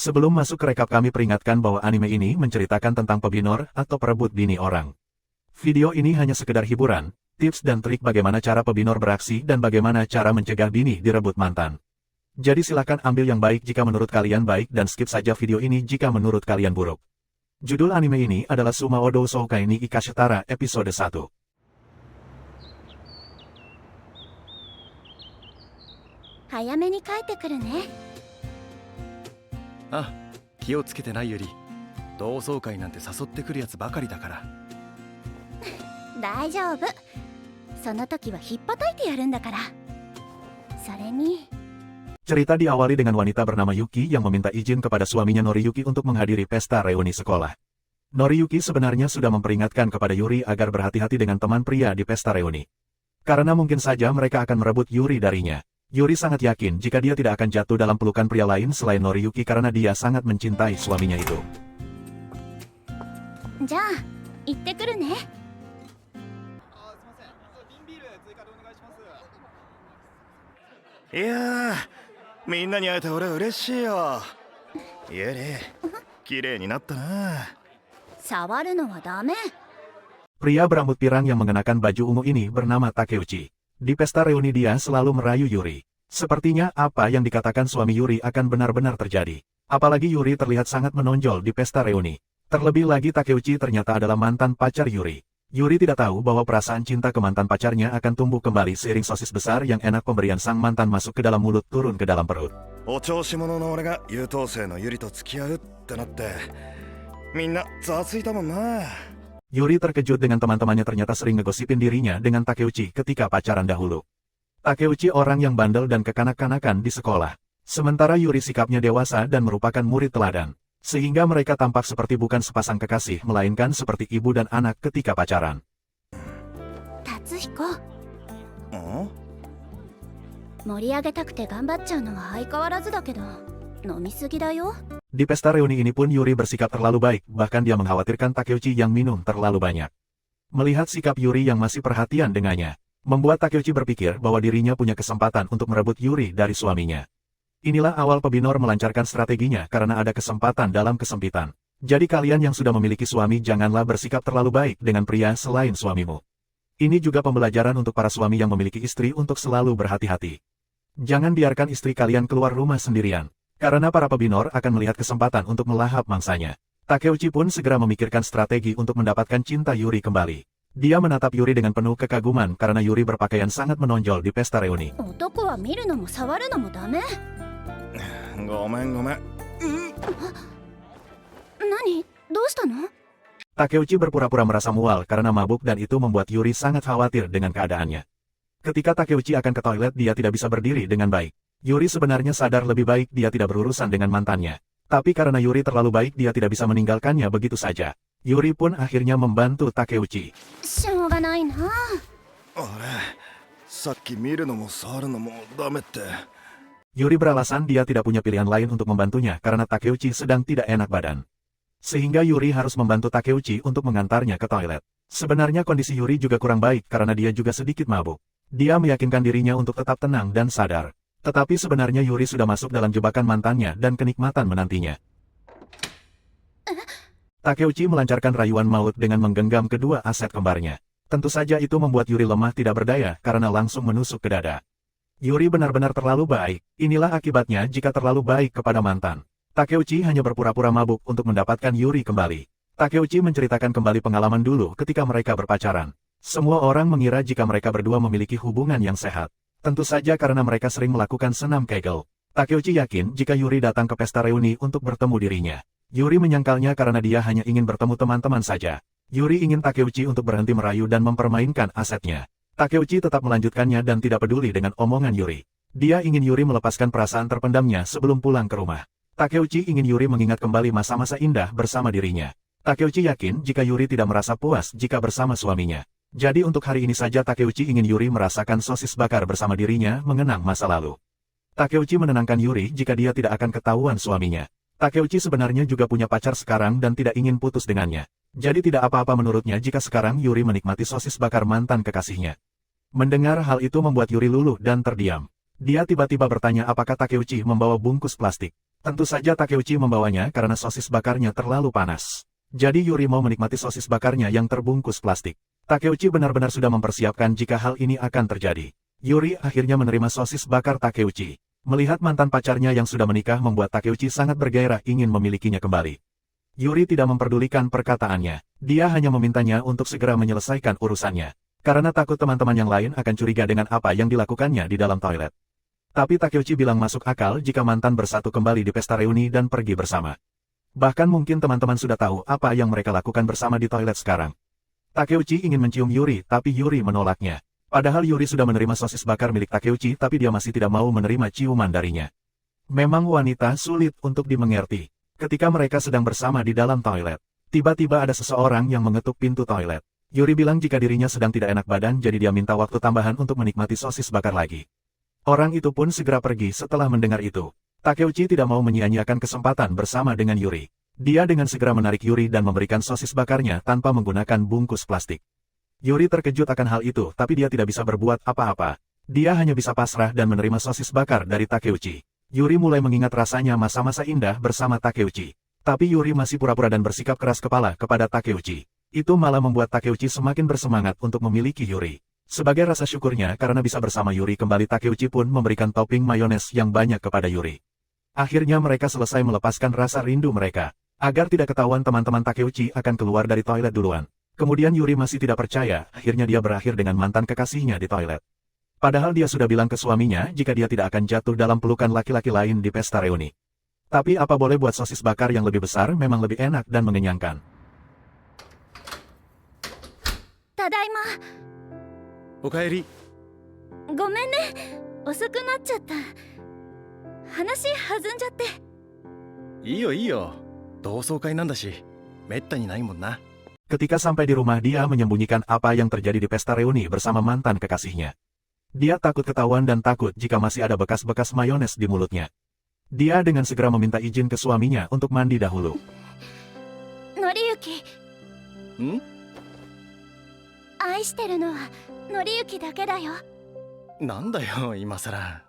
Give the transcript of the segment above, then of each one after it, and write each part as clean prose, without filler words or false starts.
Sebelum masuk ke rekap kami peringatkan bahwa anime ini menceritakan tentang pebinor atau perebut bini orang. Video ini hanya sekedar hiburan, tips dan trik bagaimana cara pebinor beraksi dan bagaimana cara mencegah bini direbut mantan. Jadi silakan ambil yang baik jika menurut kalian baik dan skip saja video ini jika menurut kalian buruk. Judul anime ini adalah Sumao Dousoukai ni Ikashitara episode 1. 早めに帰ってくるね。あ、気をつけてないより同窓会なんて誘ってくるやつばかりだから。大丈夫。その時はひっぱたいてやるんだから。それに Cerita diawali dengan wanita bernama Yuki yang meminta izin kepada suaminya Noriyuki untuk menghadiri pesta reuni sekolah. Noriyuki sebenarnya sudah memperingatkan kepada Yuri agar berhati-hati dengan teman pria di pesta reuni. Karena mungkin saja mereka akan merebut Yuri darinya. Yuri sangat yakin jika dia tidak akan jatuh dalam pelukan pria lain selain Noriyuki karena dia sangat mencintai suaminya itu. じゃあ行ってくるね。いやー、みんなに会えて俺は嬉しいよ。ユリ、綺麗になったな。触るのはダメ。 Pria berambut pirang yang mengenakan baju ungu ini bernama Takeuchi. Di pesta reuni dia selalu merayu Yuri. Sepertinya apa yang dikatakan suami Yuri akan benar-benar terjadi. Apalagi Yuri terlihat sangat menonjol di pesta reuni. Terlebih lagi Takeuchi ternyata adalah mantan pacar Yuri. Yuri tidak tahu bahwa perasaan cinta ke mantan pacarnya akan tumbuh kembali seiring sosis besar yang enak pemberian sang mantan masuk ke dalam mulut turun ke dalam perut. お調子者の俺が優等生のユリと付き合うってなって、みんなざわついたもんな。 Yuri terkejut dengan teman-temannya ternyata sering ngegosipin dirinya dengan Takeuchi ketika pacaran dahulu. Takeuchi orang yang bandel dan kekanak-kanakan di sekolah. Sementara Yuri sikapnya dewasa dan merupakan murid teladan. Sehingga mereka tampak seperti bukan sepasang kekasih, melainkan seperti ibu dan anak ketika pacaran. 達彦、ん？盛り上げたくて頑張っちゃうのは相変わらずだけど、飲みすぎだよ。 Di pesta reuni ini pun Yuri bersikap terlalu baik, bahkan dia mengkhawatirkan Takeuchi yang minum terlalu banyak. Melihat sikap Yuri yang masih perhatian dengannya, membuat Takeuchi berpikir bahwa dirinya punya kesempatan untuk merebut Yuri dari suaminya. Inilah awal pebinor melancarkan strateginya karena ada kesempatan dalam kesempitan. Jadi kalian yang sudah memiliki suami janganlah bersikap terlalu baik dengan pria selain suamimu. Ini juga pembelajaran untuk para suami yang memiliki istri untuk selalu berhati-hati. Jangan biarkan istri kalian keluar rumah sendirian. Karena para pebinor akan melihat kesempatan untuk melahap mangsanya. Takeuchi pun segera memikirkan strategi untuk mendapatkan cinta Yuri kembali. Dia menatap Yuri dengan penuh kekaguman karena Yuri berpakaian sangat menonjol di pesta reuni. 男は見るのも触るのもダメ。ごめんごめん。何？どうしたの？ Takeuchi berpura-pura merasa mual karena mabuk dan itu membuat Yuri sangat khawatir dengan keadaannya. Ketika Takeuchi akan ke toilet dia tidak bisa berdiri dengan baik. Yuri sebenarnya sadar lebih baik dia tidak berurusan dengan mantannya. Tapi karena Yuri terlalu baik dia tidak bisa meninggalkannya begitu saja. Yuri pun akhirnya membantu Takeuchi. しょうがないな。あれ、さっき見るのも触るのもダメって。 Yuri beralasan dia tidak punya pilihan lain untuk membantunya karena Takeuchi sedang tidak enak badan. Sehingga Yuri harus membantu Takeuchi untuk mengantarnya ke toilet. Sebenarnya kondisi Yuri juga kurang baik karena dia juga sedikit mabuk. Dia meyakinkan dirinya untuk tetap tenang dan sadar. Tetapi sebenarnya Yuri sudah masuk dalam jebakan mantannya dan kenikmatan menantinya. Takeuchi melancarkan rayuan maut dengan menggenggam kedua aset kembarnya. Tentu saja itu membuat Yuri lemah tidak berdaya karena langsung menusuk ke dada. Yuri benar-benar terlalu baik. Inilah akibatnya jika terlalu baik kepada mantan. Takeuchi hanya berpura-pura mabuk untuk mendapatkan Yuri kembali. Takeuchi menceritakan kembali pengalaman dulu ketika mereka berpacaran. Semua orang mengira jika mereka berdua memiliki hubungan yang sehat. Tentu saja karena mereka sering melakukan senam kegel. Takeuchi yakin jika Yuri datang ke pesta reuni untuk bertemu dirinya. Yuri menyangkalnya karena dia hanya ingin bertemu teman-teman saja. Yuri ingin Takeuchi untuk berhenti merayu dan mempermainkan asetnya. Takeuchi tetap melanjutkannya dan tidak peduli dengan omongan Yuri. Dia ingin Yuri melepaskan perasaan terpendamnya sebelum pulang ke rumah. Takeuchi ingin Yuri mengingat kembali masa-masa indah bersama dirinya. Takeuchi yakin jika Yuri tidak merasa puas jika bersama suaminya. Jadi untuk hari ini saja Takeuchi ingin Yuri merasakan sosis bakar bersama dirinya mengenang masa lalu. Takeuchi menenangkan Yuri jika dia tidak akan ketahuan suaminya. Takeuchi sebenarnya juga punya pacar sekarang dan tidak ingin putus dengannya. Jadi tidak apa-apa menurutnya jika sekarang Yuri menikmati sosis bakar mantan kekasihnya. Mendengar hal itu membuat Yuri luluh dan terdiam. Dia tiba-tiba bertanya apakah Takeuchi membawa bungkus plastik. Tentu saja Takeuchi membawanya karena sosis bakarnya terlalu panas. Jadi Yuri mau menikmati sosis bakarnya yang terbungkus plastik. Takeuchi benar-benar sudah mempersiapkan jika hal ini akan terjadi. Yuri akhirnya menerima sosis bakar Takeuchi. Melihat mantan pacarnya yang sudah menikah membuat Takeuchi sangat bergairah ingin memilikinya kembali. Yuri tidak memperdulikan perkataannya. Dia hanya memintanya untuk segera menyelesaikan urusannya. Karena takut teman-teman yang lain akan curiga dengan apa yang dilakukannya di dalam toilet. Tapi Takeuchi bilang masuk akal jika mantan bersatu kembali di pesta reuni dan pergi bersama. Bahkan mungkin teman-teman sudah tahu apa yang mereka lakukan bersama di toilet sekarang. Takeuchi ingin mencium Yuri tapi Yuri menolaknya. Padahal Yuri sudah menerima sosis bakar milik Takeuchi tapi dia masih tidak mau menerima ciuman darinya. Memang wanita sulit untuk dimengerti. Ketika mereka sedang bersama di dalam toilet, tiba-tiba ada seseorang yang mengetuk pintu toilet. Yuri bilang jika dirinya sedang tidak enak badan jadi dia minta waktu tambahan untuk menikmati sosis bakar lagi. Orang itu pun segera pergi setelah mendengar itu. Takeuchi tidak mau menyia-nyiakan kesempatan bersama dengan Yuri. Dia dengan segera menarik Yuri dan memberikan sosis bakarnya tanpa menggunakan bungkus plastik. Yuri terkejut akan hal itu tapi dia tidak bisa berbuat apa-apa. Dia hanya bisa pasrah dan menerima sosis bakar dari Takeuchi. Yuri mulai mengingat rasanya masa-masa indah bersama Takeuchi. Tapi Yuri masih pura-pura dan bersikap keras kepala kepada Takeuchi. Itu malah membuat Takeuchi semakin bersemangat untuk memiliki Yuri. Sebagai rasa syukurnya karena bisa bersama Yuri kembali Takeuchi pun memberikan topping mayones yang banyak kepada Yuri. Akhirnya mereka selesai melepaskan rasa rindu mereka. Agar tidak ketahuan teman-teman Takeuchi akan keluar dari toilet duluan. Kemudian Yuri masih tidak percaya, akhirnya dia berakhir dengan mantan kekasihnya di toilet. Padahal dia sudah bilang ke suaminya jika dia tidak akan jatuh dalam pelukan laki-laki lain di pesta reuni. Tapi apa boleh buat sosis bakar yang lebih besar memang lebih enak dan mengenyangkan. Tadaima. おかえり。ごめんね。遅くなっちゃった。話弾んじゃって。いいよいいよ。同窓会なんだし、めったにないもんな。 Ketika sampai di rumah dia menyembunyikan apa yang terjadi di pesta reuni bersama mantan kekasihnya. Dia takut ketahuan dan takut jika masih ada bekas-bekas mayones di mulutnya. Dia dengan segera meminta izin ke suaminya untuk mandi dahulu. Noriyuki. ん？愛してるのはNoriyukiだけだよ。なんだよ今さら。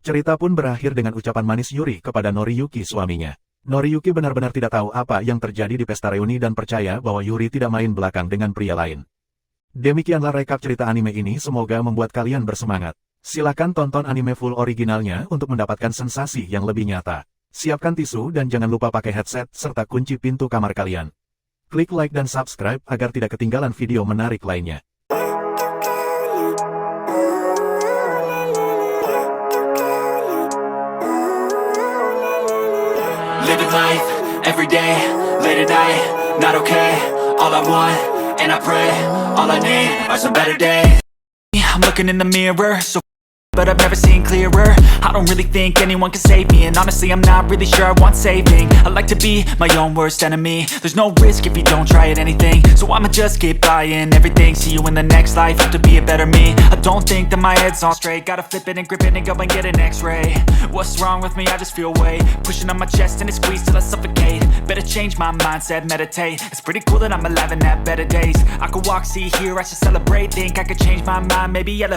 Cerita pun berakhir dengan ucapan manis Yuri kepada Noriyuki suaminya. Noriyuki benar-benar tidak tahu apa yang terjadi di pesta reuni dan percaya bahwa Yuri tidak main belakang dengan pria lain. Demikianlah rekap cerita anime ini, semoga membuat kalian bersemangat. Silakan tonton anime full originalnya untuk mendapatkan sensasi yang lebih nyata. Siapkan tisu dan jangan lupa pakai headset serta kunci pintu kamar kalian. Klik like dan subscribe agar tidak ketinggalan video menarik lainnya. Living life, every day, late at night, not okay. All I want, and I pray, all I need are some better days. I'm looking in the mirror, so but I've never seen clearer. I don't really think anyone can save me, and honestly I'm not really sure I want saving. I like to be my own worst enemy. There's no risk if you don't try at anything, so I'ma just keep buying everything. See you in the next life, have to be a better me. I don't think that my head's on straight. Gotta flip it and grip it and go and get an x-ray. What's wrong with me? I just feel weight pushing on my chest and it squeezes till I suffocate. Better change my mindset, meditate. It's pretty cool that I'm alive and have better days. I could walk, see, hear, I should celebrate. Think I could change my mind, maybe elevate.